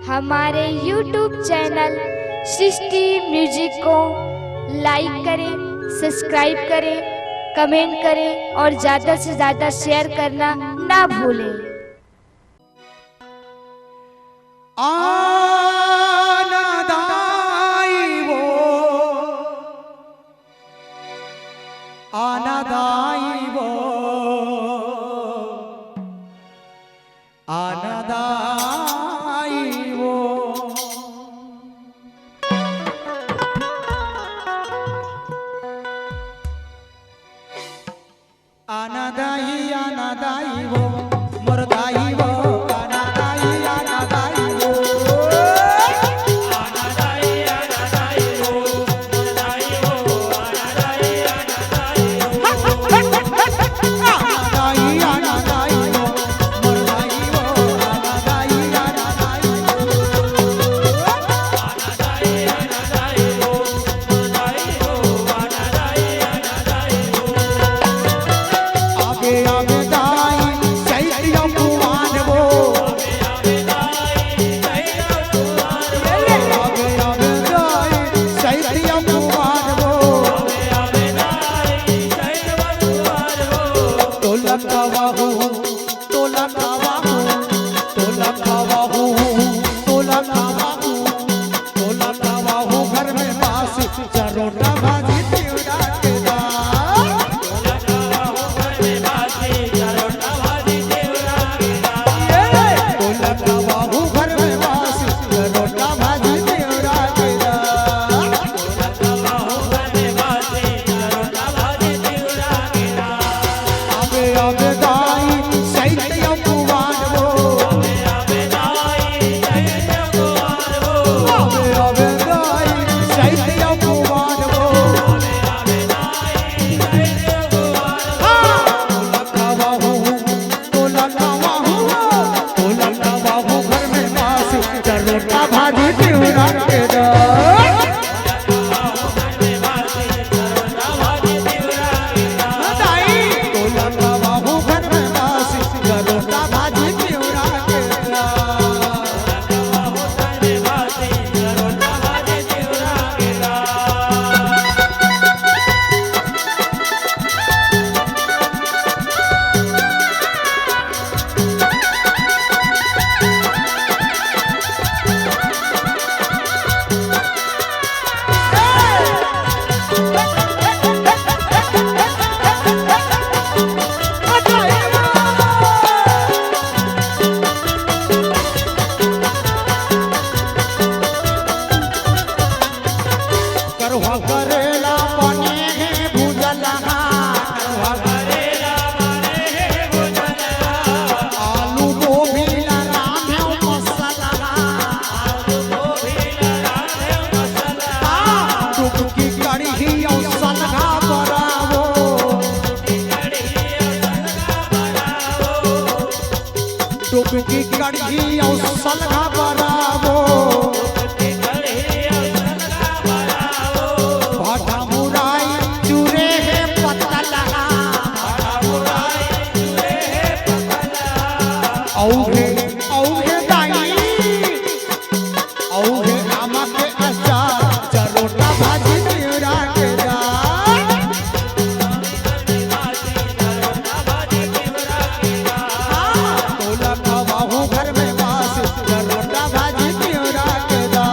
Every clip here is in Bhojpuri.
हमारे YouTube चैनल सृष्टि म्यूजिक को लाइक करें, सब्सक्राइब करें, कमेंट करें और ज़्यादा से ज़्यादा शेयर करना ना भूलें। की कड़गी और सलगा बनावो भाटा मुराई चूरे है पतला औहे औहे दाई औहे आमा के अचार चरोटा भाजी तेरा के जा घर में बास चरोटा भाजी तेरा के जा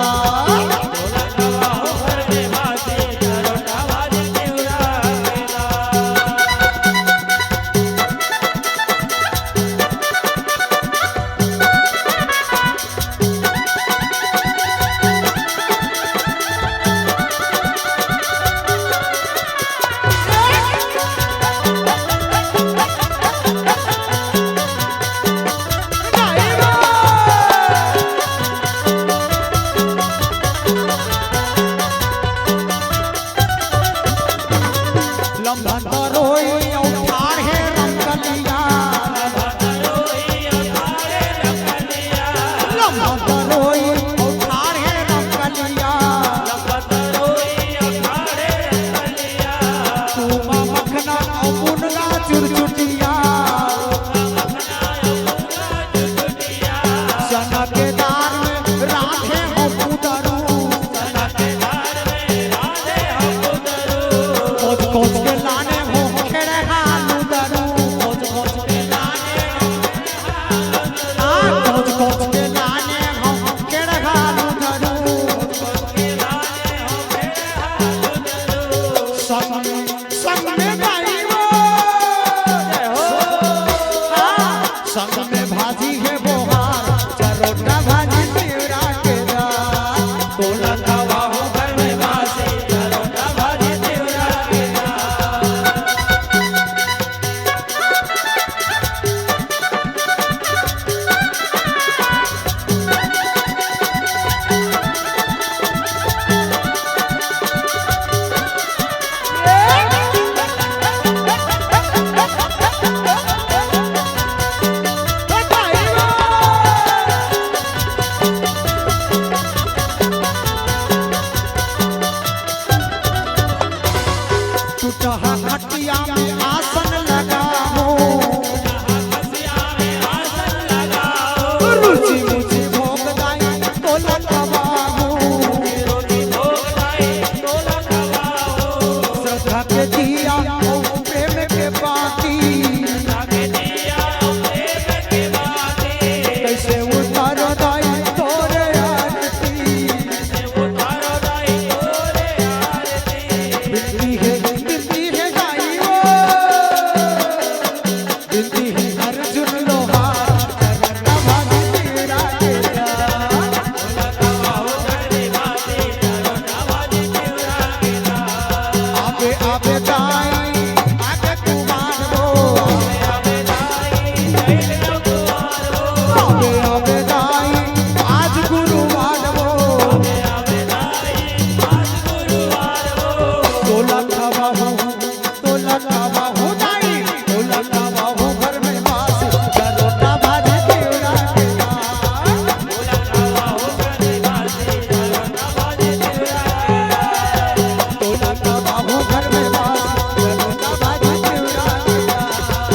भाजी चिवड़ा के दाल तो लखवा हो घर में वासे चरोटा भाजी चिवड़ा के टूटहा हटिया में आसन लगाओ रुचि मुझे भोग दाई तो लखवाओ श्रद्धा के दिया प्रेम के बाती कैसे उतारो दाई तोरे आरती बिनती है गाई वो बिनती है अर्जुन लोहार चरना भाजी चिवड़ा के दाल आबे आबे दाई आगे कुमार वो आबे आबे दाई आज गुरुवार वो तो लखवा हो दाई तो लखवा हो घर में वास चरोटा भाजी चिवड़ा के दाल तो लखवा हो घर में वास चरोटा भाजी चिवड़ा के दाल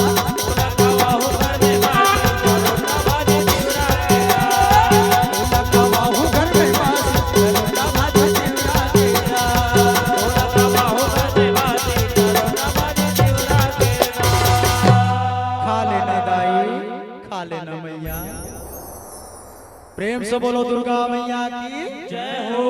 लखवा हो घर में वास चरोटा भाजी चिवड़ा के दाल खा लेना दाई खा लेना मैया प्रेम से बोलो दुर्गा मैया की जय हो।